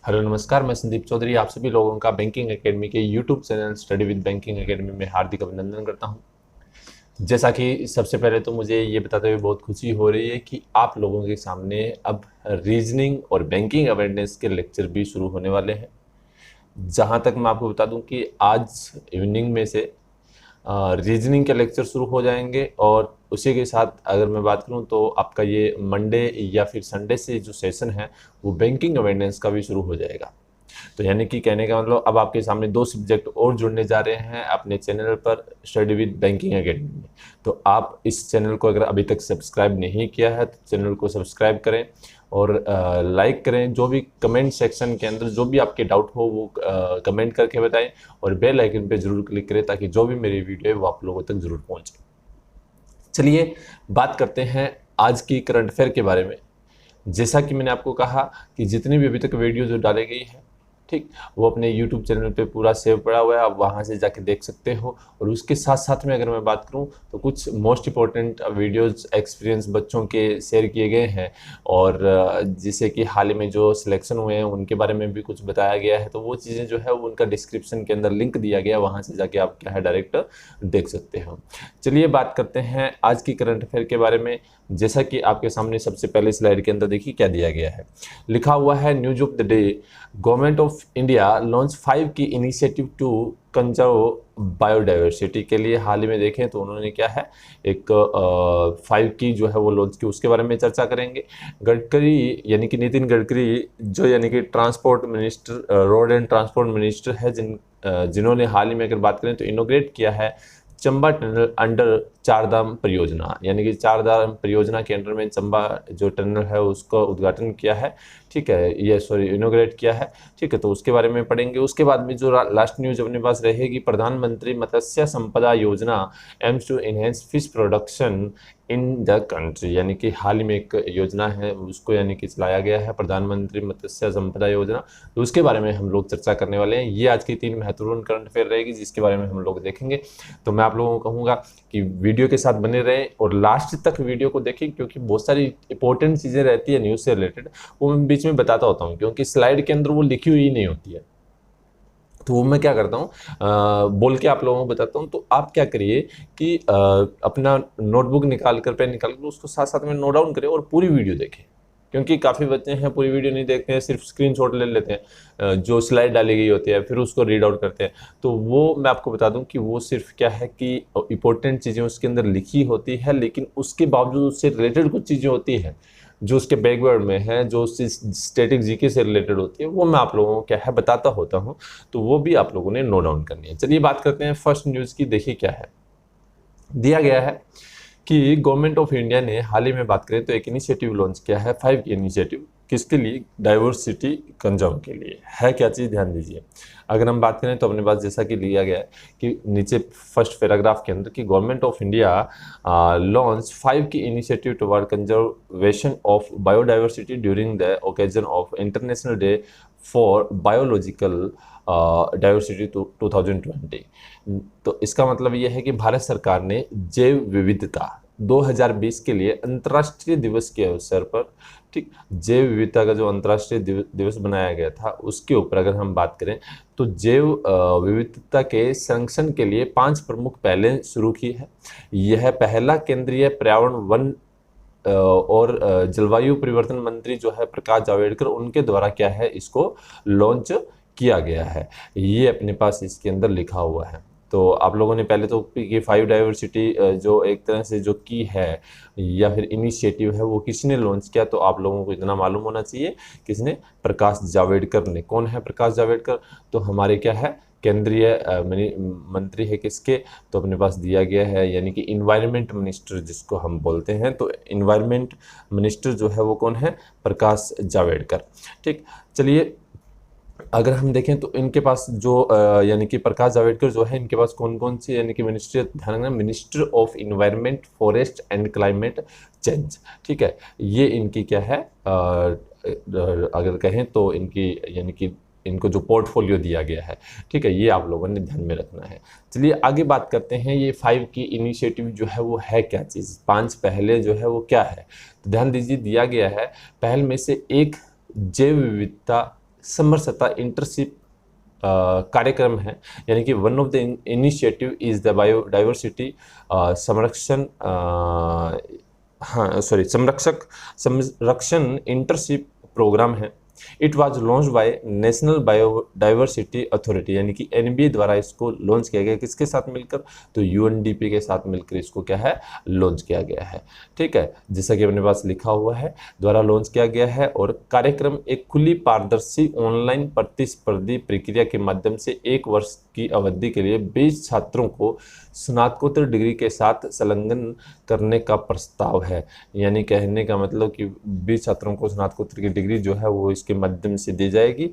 Hello नमस्कार, मैं संदीप चौधरी आप सभी लोगों का बैंकिंग एकेडमी के YouTube channel study with banking academy में हार्दिक अभिनंदन करता हूं। जैसा कि सबसे पहले तो मुझे ये बताते हुए बहुत खुशी हो रही है कि आप लोगों के सामने अब रीजनिंग और बैंकिंग अवेयरनेस के लेक्चर भी शुरू होने वाले हैं। जहां तक मैं आपको बता दूं कि आज इवनिंग में से रीजनिंग के लेक्चर शुरू हो जाएंगे और उसी के साथ अगर मैं बात करूं तो आपका ये मंडे या फिर संडे से जो सेशन है वो बैंकिंग अवेयरनेस का भी शुरू हो जाएगा। तो यानी कि कहने का मतलब अब आपके सामने 2 सब्जेक्ट और जुड़ने जा रहे हैं अपने चैनल पर स्टडी विद बैंकिंग एकेडमी में। तो आप इस चैनल को अगर अभी तक सब्सक्राइब नहीं किया है तो चैनल को सब्सक्राइब करें और लाइक करें। जो भी कमेंट सेक्शन के अंदर जो भी आपके डाउट हो वो कमेंट करके बताएं और बेल आइकन पे ज़रूर क्लिक करें ताकि जो भी मेरी वीडियो है वो आप लोगों तक ज़रूर पहुँचे। चलिए बात करते हैं आज की करंट अफेयर के बारे में। जैसा कि मैंने आपको कहा कि जितनी भी अभी तक वीडियो जो डाली गई है, ठीक, वो अपने यूट्यूब चैनल पे पूरा सेव पड़ा हुआ है, आप वहाँ से जाके देख सकते हो। और उसके साथ साथ में अगर मैं बात करूँ तो कुछ मोस्ट इंपॉर्टेंट वीडियोज़ एक्सपीरियंस बच्चों के शेयर किए गए हैं और जिसे कि हाल ही में जो सिलेक्शन हुए हैं उनके बारे में भी कुछ बताया गया है। तो वो चीज़ें जो है वो उनका डिस्क्रिप्शन के अंदर लिंक दिया गया है, वहाँ से जाके आप क्या है डायरेक्ट देख सकते हो। चलिए बात करते हैं आज की करंट अफेयर के बारे में। जैसा कि आपके सामने सबसे पहले स्लाइड के अंदर देखिए क्या दिया गया है। लिखा हुआ है news of the day, government of India launch 5 की इनिशिएटिव टू कंजर्व बायोडाइवर्सिटी के लिए। हाल ही में देखें तो उन्होंने क्या है एक 5 की जो है वो लॉन्च की, उसके बारे में चर्चा करेंगे। गडकरी यानी कि नितिन गडकरी जो यानी कि transport minister, road and transport minister है, जिन्होंने हाल ही में अगर बात करें तो इनोग्रेट किया है चंबा टनल अंडर चारधाम परियोजना, यानी कि चारधाम परियोजना के अंडर में चंबा जो टनल है उसका उद्घाटन किया है। ठीक है, ये सॉरी इनोग्रेट किया है। ठीक है, तो उसके बारे में पढ़ेंगे। उसके बाद में जो लास्ट न्यूज अपने पास रहेगी, प्रधानमंत्री Matsya Sampada Yojana aims to enhance fish production in the country, यानी कि हाल ही में एक योजना है उसको यानी कि चलाया गया है प्रधानमंत्री मत्स्य संपदा योजना। तो उसके बारे में हम लोग चर्चा करने वाले हैं। ये आज की 3 महत्वपूर्ण करंट अफेयर रहेगी जिसके बारे में हम लोग देखेंगे। तो मैं आप लोगों को कहूँगा कि वीडियो के साथ बने रहें और लास्ट तक वीडियो को देखें, क्योंकि बहुत सारी इंपॉर्टेंट चीज़ें रहती है न्यूज़ से रिलेटेड, वो मैं बीच में बताता होता हूँ क्योंकि स्लाइड के अंदर वो लिखी हुई नहीं होती है। तो वो मैं क्या करता हूँ बोल के आप लोगों को बताता हूँ। तो आप क्या करिए कि अपना नोटबुक निकाल कर, पेन निकाल कर उसको साथ साथ में नोट डाउन करें और पूरी वीडियो देखें, क्योंकि काफ़ी बच्चे हैं पूरी वीडियो नहीं देखते हैं, सिर्फ स्क्रीनशॉट ले लेते हैं जो स्लाइड डाली गई होती है, फिर उसको रीड आउट करते हैं। तो वो मैं आपको बता दूं कि वो सिर्फ क्या है कि इंपॉर्टेंट चीज़ें उसके अंदर लिखी होती है, लेकिन उसके बावजूद उससे रिलेटेड कुछ चीज़ें होती हैं जो उसके बैकवर्ड में है, जो उससे स्टैटिक जीके से रिलेटेड होती है, वो मैं आप लोगों को क्या है बताता होता हूँ। तो वो भी आप लोगों ने नोट डाउन करनी है। चलिए बात करते हैं फर्स्ट न्यूज़ की। देखिए क्या है दिया गया है कि गवर्नमेंट ऑफ इंडिया ने हाल ही में बात करें तो एक इनिशिएटिव लॉन्च किया है, 5 की इनिशिएटिव। किसके लिए? डाइवर्सिटी कंजर्व के लिए। है क्या चीज़, ध्यान दीजिए। अगर हम बात करें तो अपने पास जैसा कि लिया गया है कि नीचे फर्स्ट पैराग्राफ के अंदर कि गवर्नमेंट ऑफ इंडिया लॉन्च 5 की initiative toward conservation of biodiversity during the occasion of international day for biological diversity 2020। तो इसका मतलब ये है कि भारत सरकार ने जैव विविधता 2020 के लिए अंतर्राष्ट्रीय दिवस के अवसर पर, ठीक, जैव विविधता का जो अंतर्राष्ट्रीय दिवस बनाया गया था उसके ऊपर अगर हम बात करें तो जैव विविधता के संरक्षण के लिए 5 प्रमुख पहलें शुरू की है। यह पहला केंद्रीय पर्यावरण, वन और जलवायु परिवर्तन मंत्री जो है प्रकाश जावड़ेकर, उनके द्वारा क्या है इसको लॉन्च किया गया है। ये अपने पास इसके अंदर लिखा हुआ है। तो आप लोगों ने पहले तो ये 5 डाइवर्सिटी जो एक तरह से जो की है या फिर इनिशिएटिव है वो किसने लॉन्च किया, तो आप लोगों को इतना मालूम होना चाहिए किसने? प्रकाश जावड़ेकर ने। कौन है प्रकाश जावड़ेकर? तो हमारे क्या है केंद्रीय मंत्री है किसके? तो अपने पास दिया गया है यानी कि इन्वायरमेंट मिनिस्टर जिसको हम बोलते हैं। तो इन्वायरमेंट मिनिस्टर जो है वो कौन है? प्रकाश जावड़ेकर। ठीक, चलिए अगर हम देखें तो इनके पास जो यानी कि प्रकाश जावड़ेकर जो है इनके पास कौन कौन सी यानी कि मिनिस्ट्री, ध्यान रखना, minister of environment, forest and climate change. ठीक है, ये इनकी क्या है अगर कहें तो इनकी यानी कि इनको जो पोर्टफोलियो दिया गया है। ठीक है, ये आप लोगों ने ध्यान में रखना है। चलिए आगे बात करते हैं, ये 5 की इनिशिएटिव जो है वो है क्या चीज़, 5 पहले जो है वो क्या है। तो ध्यान दीजिए दिया गया है पहल में से एक जैव विविधता समरसता इंटर्नशिप कार्यक्रम है, यानी कि one of the initiative is the biodiversity संरक्षण संरक्षण इंटर्नशिप प्रोग्राम है। It was launch by national biodiversity authority, यानी कि एनबीए द्वारा इसको लॉन्च किया गया। किसके साथ मिलकर? तो यूएनडीपी के साथ मिलकर इसको क्या है, लॉन्च किया गया है। ठीक है, जैसा कि अपने पास लिखा हुआ है, द्वारा लॉन्च किया गया है। और कार्यक्रम एक खुली पारदर्शी ऑनलाइन प्रतिस्पर्धी प्रक्रिया के माध्यम से 1 वर्ष की अवधि के लिए 20 छात्रों को स्नातकोत्तर डिग्री के साथ संलग्न करने का प्रस्ताव है। यानी कहने का मतलब कि 20 छात्रों को स्नातकोत्तर की डिग्री जो है वो इसके माध्यम से दी जाएगी।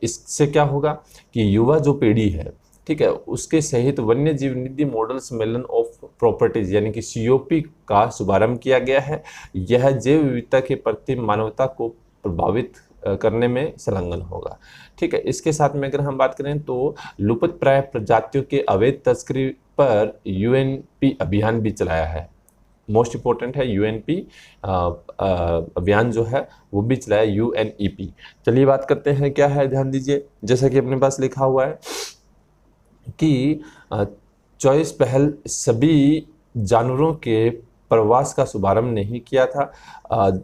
इससे क्या होगा कि युवा जो पीढ़ी है, ठीक है, उसके सहित वन्य जीव निधि मॉडल सम्मेलन ऑफ प्रॉपर्टीज यानी कि सीओपी का शुभारंभ किया गया है। यह जैव विविधता के प्रति मानवता को प्रभावित करने में संलग्न होगा। ठीक है, इसके साथ में अगर हम बात करें तो लुप्तप्राय प्रजातियों के अवैध तस्करी पर यूएनपी अभियान भी चलाया है। मोस्ट इंपॉर्टेंट है, यूएनपी अभियान जो है वो भी चलाया, यूएनईपी। चलिए बात करते हैं क्या है, ध्यान दीजिए। जैसा कि अपने पास लिखा हुआ है कि चॉइस पहल सभी जानवरों के प्रवास का शुभारंभ नहीं किया था।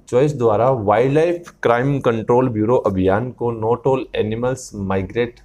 चॉइस द्वारा wild life crime control bureau अभियान को नॉट ऑल एनिमल्स माइग्रेट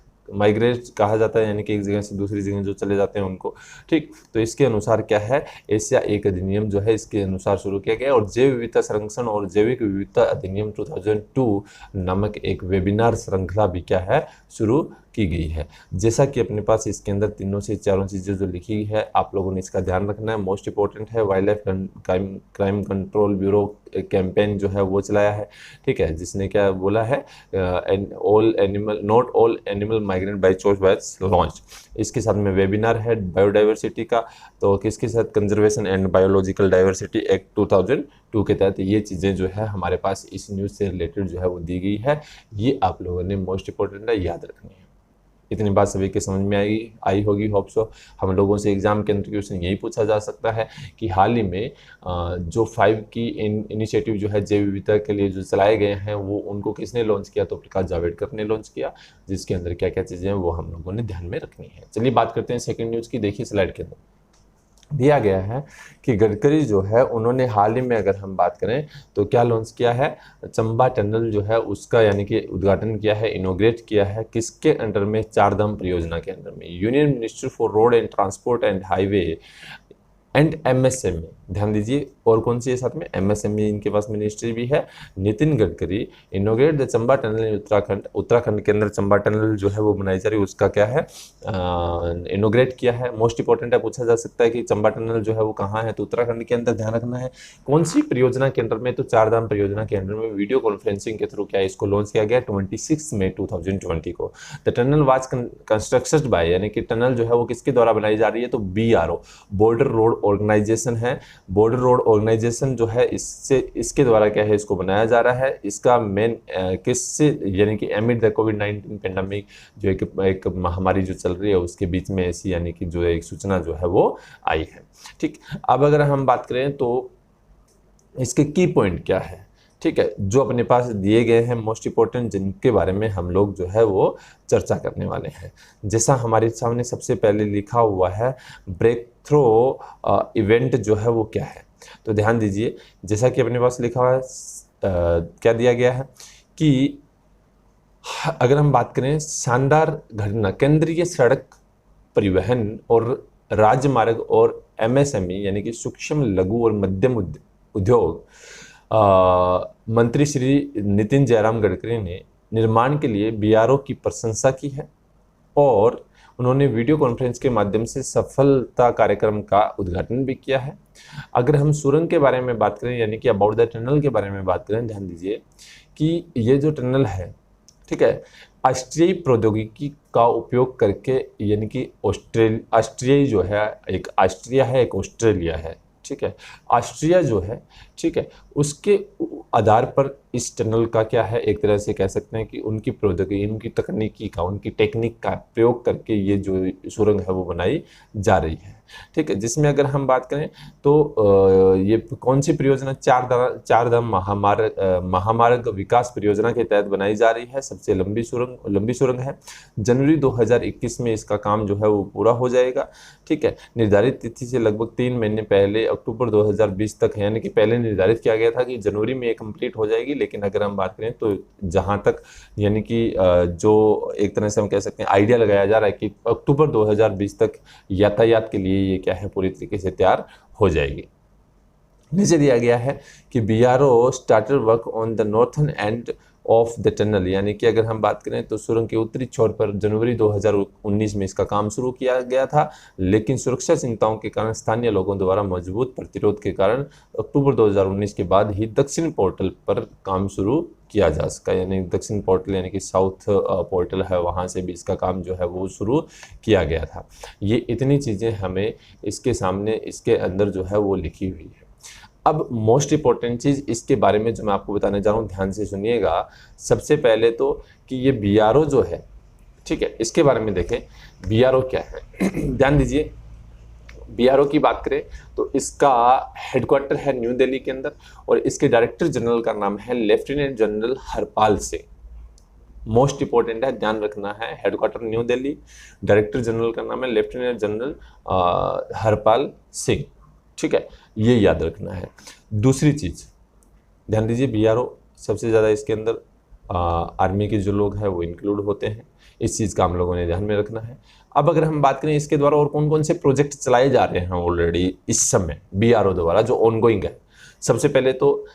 कहा जाता है, यानी कि एक जगह से दूसरी जगह जो चले जाते हैं उनको। ठीक, तो इसके अनुसार क्या है, एशिया एक अधिनियम जो है इसके अनुसार शुरू किया गया। और जैव विविधता संरक्षण और जैविक विविधता अधिनियम 2002 नामक एक वेबिनार श्रृंखला भी क्या है, शुरू की गई है। जैसा कि अपने पास इसके अंदर तीनों से चारों चीज़ें जो लिखी है, आप लोगों ने इसका ध्यान रखना है। मोस्ट इंपॉर्टेंट है, wild life crime control bureau campaign जो है वो चलाया है। ठीक है, जिसने क्या बोला है, not all animal migrate by choice was launch. इसके साथ में वेबिनार है बायोडाइवर्सिटी का, तो किसके साथ, conservation and biological diversity act 2002 के तहत ये चीज़ें जो है हमारे पास इस न्यूज़ से रिलेटेड जो है वो दी गई है। ये आप लोगों ने मोस्ट इंपॉर्टेंट है, याद रखनी है। इतनी बात सभी के समझ में आई होगी, होप सो। हम लोगों से एग्जाम के अंदर क्वेश्चन यही पूछा जा सकता है कि हाल ही में जो 5 की इनिशिएटिव जो है जैव विविधता के लिए जो चलाए गए हैं वो उनको किसने लॉन्च किया? तो प्रकाश जावड़ेकर ने लॉन्च किया, जिसके अंदर क्या क्या चीज़ें हैं वो हम लोगों ने ध्यान में रखनी है। चलिए बात करते हैं सेकेंड न्यूज़ की। देखिए स्लाइड के अंदर दिया गया है कि गडकरी जो है उन्होंने हाल ही में अगर हम बात करें तो क्या लॉन्च किया है, चंबा टनल जो है उसका यानी कि उद्घाटन किया है, इनोग्रेट किया है। किसके अंडर में? चारधाम परियोजना के अंदर में। Union minister for road and transport and highway and MSME, ध्यान दीजिए। और कौन सी है साथ में? एमएसएमई, इनके पास मिनिस्ट्री भी है। नितिन गडकरी इनोग्रेट द चंबा टनल इन उत्तराखंड के अंदर चंबा टनल जो है वो बनाई जा रही है, उसका क्या है, इनोग्रेट किया है। मोस्ट इंपॉर्टेंट है, पूछा जा सकता है कि चंबा टनल जो है वो कहाँ है, तो उत्तराखंड के अंदर। ध्यान रखना है कौन सी परियोजना के अंदर में, तो चारधाम परियोजना के अंदर में वीडियो कॉन्फ्रेंसिंग के थ्रू क्या है इसको लॉन्च किया गया 26 मई 2020 को। The tunnel was constructed by, यानी कि टनल जो है वो किसके द्वारा बनाई जा रही है, तो BRO बॉर्डर रोड ऑर्गेनाइजेशन है। बॉर्डर रोड ऑर्गेनाइजेशन जो है इसके द्वारा क्या है इसको बनाया जा रहा है। इसका मेन किससे, यानी कि एमिड द कोविड-19 पेंडेमिक जो एक महामारी जो चल रही है उसके बीच में ऐसी यानी कि जो एक सूचना जो है वो आई है। ठीक, अब अगर हम बात करें तो इसके की पॉइंट क्या है, ठीक है, जो अपने पास दिए गए हैं मोस्ट इंपॉर्टेंट, जिनके बारे में हम लोग जो है वो चर्चा करने वाले हैं। जैसा हमारे सामने सबसे पहले लिखा हुआ है, ब्रेक थ्रू इवेंट जो है वो क्या है, तो ध्यान दीजिए। जैसा कि अपने पास लिखा हुआ है, क्या दिया गया है कि अगर हम बात करें शानदार घटना, केंद्रीय सड़क परिवहन और राजमार्ग और MSME यानी कि सूक्ष्म लघु और मध्यम उद्योग मंत्री श्री नितिन जयराम गडकरी ने निर्माण के लिए BRO की प्रशंसा की है और उन्होंने वीडियो कॉन्फ्रेंस के माध्यम से सफलता कार्यक्रम का उद्घाटन भी किया है। अगर हम सुरंग के बारे में बात करें यानी कि अबाउट द टनल के बारे में बात करें, ध्यान दीजिए कि ये जो टनल है, ठीक है, ऑस्ट्रियाई प्रौद्योगिकी का उपयोग करके, यानी कि ऑस्ट्रियाई जो है, एक ऑस्ट्रिया है एक ऑस्ट्रेलिया है, ठीक है, ऑस्ट्रिया जो है, ठीक है, उसके आधार पर इस टनल का क्या है, एक तरह से कह सकते हैं कि उनकी प्रौद्योगिकी, उनकी तकनीकी का, उनकी टेक्निक का प्रयोग करके ये जो सुरंग है वो बनाई जा रही है। ठीक है, जिसमें अगर हम बात करें तो ये कौन सी परियोजना, चार धाम महामार्ग विकास परियोजना के तहत बनाई जा रही है। सबसे लंबी सुरंग है। जनवरी 2021 में इसका काम जो है वो पूरा हो जाएगा। ठीक है, निर्धारित तिथि से लगभग 3 महीने पहले अक्टूबर 2020 तक, यानी कि पहले निर्धारित किया गया था कि जनवरी में ये कंप्लीट हो जाएगी, लेकिन अगर हम बात करें तो जहां तक यानी कि जो एक तरह से हम कह सकते हैं आइडिया लगाया जा रहा है कि अक्टूबर 2020 तक यातायात के लिए ये क्या है पूरी तरीके से तैयार हो जाएगी। नीचे दिया गया है कि BRO started work on the northern end of the tunnel, यानी कि अगर हम बात करें तो सुरंग के उत्तरी छोर पर जनवरी 2019 में इसका काम शुरू किया गया था, लेकिन सुरक्षा चिंताओं के कारण स्थानीय लोगों द्वारा मजबूत प्रतिरोध के कारण अक्टूबर 2019 के बाद ही दक्षिण पोर्टल पर काम शुरू किया जा सका। यानी दक्षिण पोर्टल यानी कि साउथ पोर्टल है, वहाँ से भी इसका काम जो है वो शुरू किया गया था। ये इतनी चीज़ें हमें इसके सामने, इसके अंदर जो है वो लिखी हुई है। अब मोस्ट इंपॉर्टेंट चीज़ इसके बारे में जो मैं आपको बताने जा रहा हूँ, ध्यान से सुनिएगा। सबसे पहले तो कि ये BRO जो है, ठीक है, इसके बारे में देखें BRO क्या है। ध्यान दीजिए, BRO की बात करें तो इसका हेडक्वार्टर है न्यू दिल्ली के अंदर, और इसके डायरेक्टर जनरल का नाम है lieutenant general Harpal Singh. Most important है, ध्यान रखना है। Headquarter new Delhi, director general का नाम है लेफ्टिनेंट जनरल हरपाल सिंह। ठीक है, ये याद रखना है। दूसरी चीज़ ध्यान दीजिए, BRO सबसे ज़्यादा इसके अंदर आर्मी के जो लोग हैं वो इंक्लूड होते हैं। इस चीज़ का हम लोगों ने ध्यान में रखना है। अब अगर हम बात करें इसके द्वारा और कौन कौन से प्रोजेक्ट चलाए जा रहे हैं ऑलरेडी इस समय BRO द्वारा जो ऑनगोइंग है, सबसे पहले तो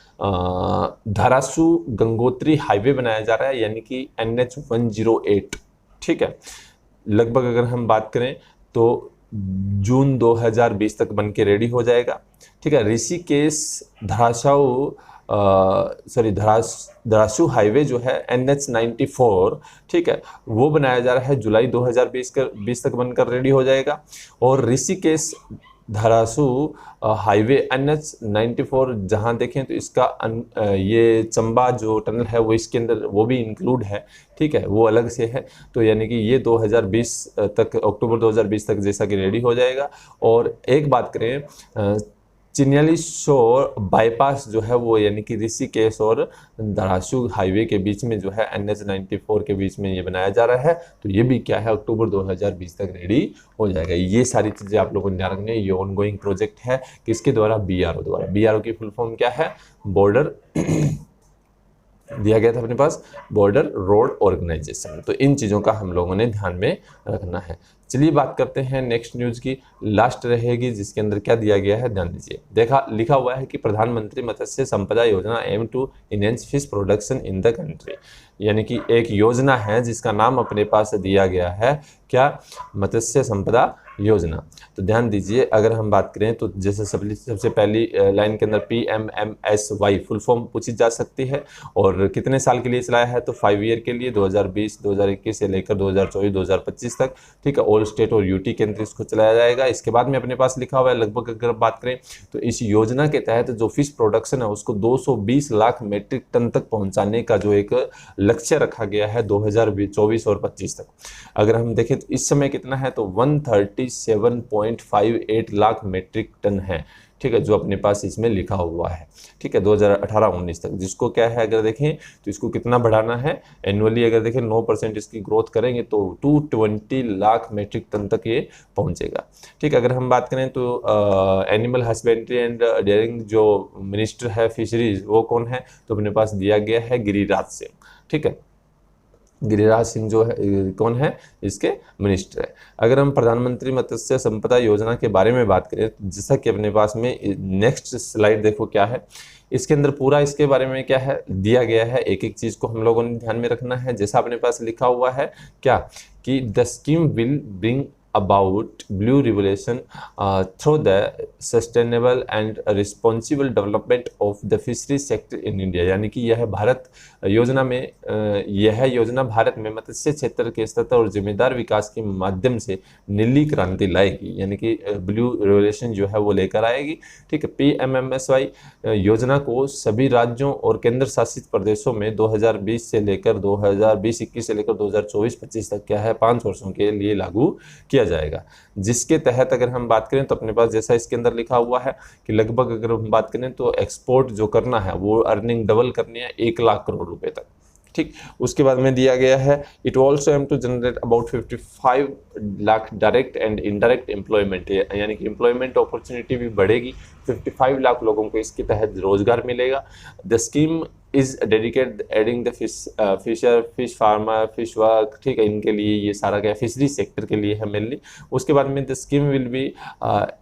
धारासू गंगोत्री हाईवे बनाया जा रहा है, यानी कि NH 108। ठीक है, लगभग अगर हम बात करें तो जून 2020 तक बन के रेडी हो जाएगा। ठीक है, ऋषिकेश धारासू हाईवे जो है NH 94, ठीक है, वो बनाया जा रहा है, जुलाई 2020 तक बनकर रेडी हो जाएगा। और ऋषिकेश धारासू हाईवे NH 94 जहाँ देखें तो इसका ये चंबा जो टनल है वो इसके अंदर वो भी इंक्लूड है। ठीक है, वो अलग से है। तो यानी कि ये 2020 तक, अक्टूबर 2020 तक जैसा कि रेडी हो जाएगा। और एक बात करें, चिन्याली शोर बाईपास जो है वो यानी कि ऋषिकेश और धारासू हाईवे के बीच में जो है NH 94 के बीच में ये बनाया जा रहा है। तो ये भी क्या है, अक्टूबर 2020 तक रेडी हो जाएगा। ये सारी चीज़ें आप लोगों ने ध्यान रखनी है। ये ऑनगोइंग प्रोजेक्ट है, किसके द्वारा, BRO द्वारा। BRO की फुल फॉर्म क्या है, बॉर्डर दिया गया था अपने पास, बॉर्डर रोड ऑर्गेनाइजेशन। तो इन चीज़ों का हम लोगों ने ध्यान में रखना है। चलिए बात करते हैं नेक्स्ट न्यूज़ की, लास्ट रहेगी, जिसके अंदर क्या दिया गया है, ध्यान दीजिए। लिखा हुआ है कि प्रधानमंत्री Matsya Sampada Yojana aim to enhance fish production in the country, यानी कि एक योजना है जिसका नाम अपने पास दिया गया है, क्या, मत्स्य संपदा योजना। तो ध्यान दीजिए, अगर हम बात करें तो जैसे सबसे पहली लाइन के अंदर PMMSY फुल फॉर्म पूछी जा सकती है, और कितने साल के लिए चलाया है, तो 5 ईयर के लिए, 2020-2021 से लेकर 2024-2025 तक। ठीक है, ऑल स्टेट और UT के अंदर इसको चलाया जाएगा। इसके बाद में अपने पास लिखा हुआ है, लगभग अगर बात करें तो इस योजना के तहत जो फिश प्रोडक्शन है उसको 220 लाख मेट्रिक टन तक पहुँचाने का जो एक लक्ष्य रखा गया है 2024 और 25 तक। अगर हम देखें तो इस समय कितना है, तो 137.58 लाख मेट्रिक टन है। ठीक है, जो अपने पास इसमें लिखा हुआ है। ठीक है, 2018-19 तक, जिसको क्या है, अगर देखें तो इसको कितना बढ़ाना है, एनुअली अगर देखें 9% इसकी ग्रोथ करेंगे तो 220 लाख मेट्रिक टन तक ये पहुंचेगा। ठीक है, अगर हम बात करें तो एनिमल हस्बेंड्री एंड डेयरिंग जो मिनिस्टर है फिशरीज, वो कौन है, तो अपने पास दिया गया है गिरिराज सिंह। ठीक है, गिरिराज सिंह जो है कौन है, इसके मिनिस्टर है। अगर हम प्रधानमंत्री मत्स्य संपदा योजना के बारे में बात करें, जैसा कि अपने पास में नेक्स्ट स्लाइड देखो क्या है, इसके अंदर पूरा इसके बारे में क्या है दिया गया है। एक एक चीज़ को हम लोगों ने ध्यान में रखना है। जैसा अपने पास लिखा हुआ है क्या, कि the scheme will bring about blue revolution through the sustainable and responsible development of the fishery sector in India, यानी कि यह भारत योजना में यह योजना भारत में मत्स्य क्षेत्र के सतत और जिम्मेदार विकास के माध्यम से नीली क्रांति लाएगी, यानी कि ब्लू रेवोल्यूशन जो है वो लेकर आएगी। ठीक है, PMMSY योजना को सभी राज्यों और केंद्र शासित प्रदेशों में 2020 से लेकर 2020-21 से लेकर 2024-25 तक क्या है 5 वर्षों के लिए लागू किया जाएगा, जिसके तहत अगर हम बात करें तो अपने पास जैसा इसके अंदर लिखा हुआ है कि लगभग अगर हम बात करें तो एक्सपोर्ट जो करना है वो अर्निंग डबल करनी है 1 लाख करोड़ रुपए तक। ठीक, उसके बाद में दिया गया है it also aim to generate about 55 lakh direct and indirect employment, यानी कि एम्प्लॉयमेंट अपॉर्चुनिटी भी बढ़ेगी, 55 लाख लोगों को इसके तहत रोजगार मिलेगा। The scheme is dedicated aiding the fisher, fish farmer, fish work, ठीक है, इनके लिए ये सारा क्या फिशरी सेक्टर के लिए है मेनली। उसके बाद में the scheme will be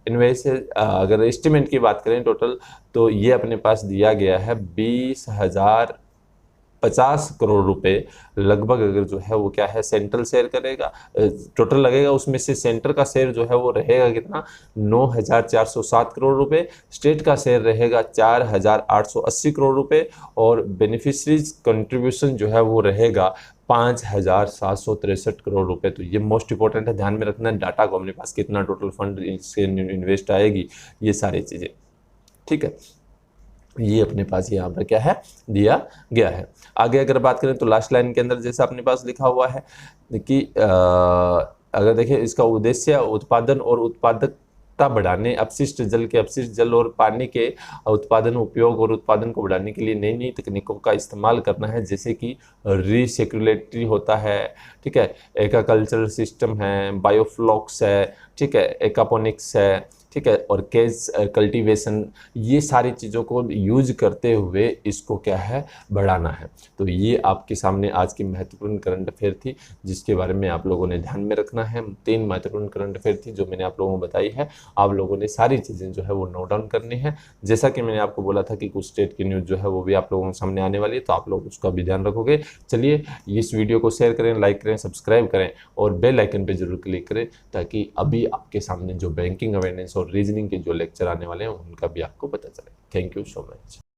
invest, अगर एस्टिमेट की बात करें टोटल तो ये अपने पास दिया गया है 20,050 करोड़ रुपए लगभग, अगर जो है वो क्या है सेंट्रल शेयर करेगा, टोटल लगेगा, उसमें से सेंटर का शेयर जो है वो रहेगा कितना 9,407 करोड़ रुपए, स्टेट का शेयर रहेगा 4,880 करोड़ रुपए और बेनिफिशरीज कंट्रीब्यूशन जो है वो रहेगा 5,763 करोड़ रुपए। तो ये मोस्ट इंपॉर्टेंट है, ध्यान में रखना डाटा को, अपने पास कितना टोटल फंड इससे इन्वेस्ट आएगी, ये सारी चीज़ें। ठीक है, ये अपने पास यहाँ पर क्या है दिया गया है। आगे अगर बात करें तो लास्ट लाइन के अंदर जैसा अपने पास लिखा हुआ है कि अगर देखें इसका उद्देश्य उत्पादन और उत्पादकता बढ़ाने, अपशिष्ट जल और पानी के उत्पादन, उपयोग और उत्पादन को बढ़ाने के लिए नई नई तकनीकों का इस्तेमाल करना है, जैसे कि रिसाइक्लेटरी होता है, ठीक है, एक्वाकल्चर सिस्टम है, बायोफ्लॉक्स है, ठीक है, एक्वापोनिक्स है, ठीक है, और केज कल्टीवेशन, ये सारी चीज़ों को यूज करते हुए इसको क्या है बढ़ाना है। तो ये आपके सामने आज की महत्वपूर्ण करंट अफेयर थी, जिसके बारे में आप लोगों ने ध्यान में रखना है। 3 महत्वपूर्ण करंट अफेयर थी जो मैंने आप लोगों को बताई है, आप लोगों ने सारी चीज़ें जो है वो नोट डाउन करनी है। जैसा कि मैंने आपको बोला था कि कुछ स्टेट की न्यूज़ जो है वो भी आप लोगों के सामने आने वाली है, तो आप लोग उसका भी ध्यान रखोगे। चलिए इस वीडियो को शेयर करें, लाइक करें, सब्सक्राइब करें और बेल आइकन पर जरूर क्लिक करें, ताकि अभी आपके सामने जो बैंकिंग अवेयरनेस और रीजनिंग के जो लेक्चर आने वाले हैं उनका भी आपको पता चले। Thank you so much.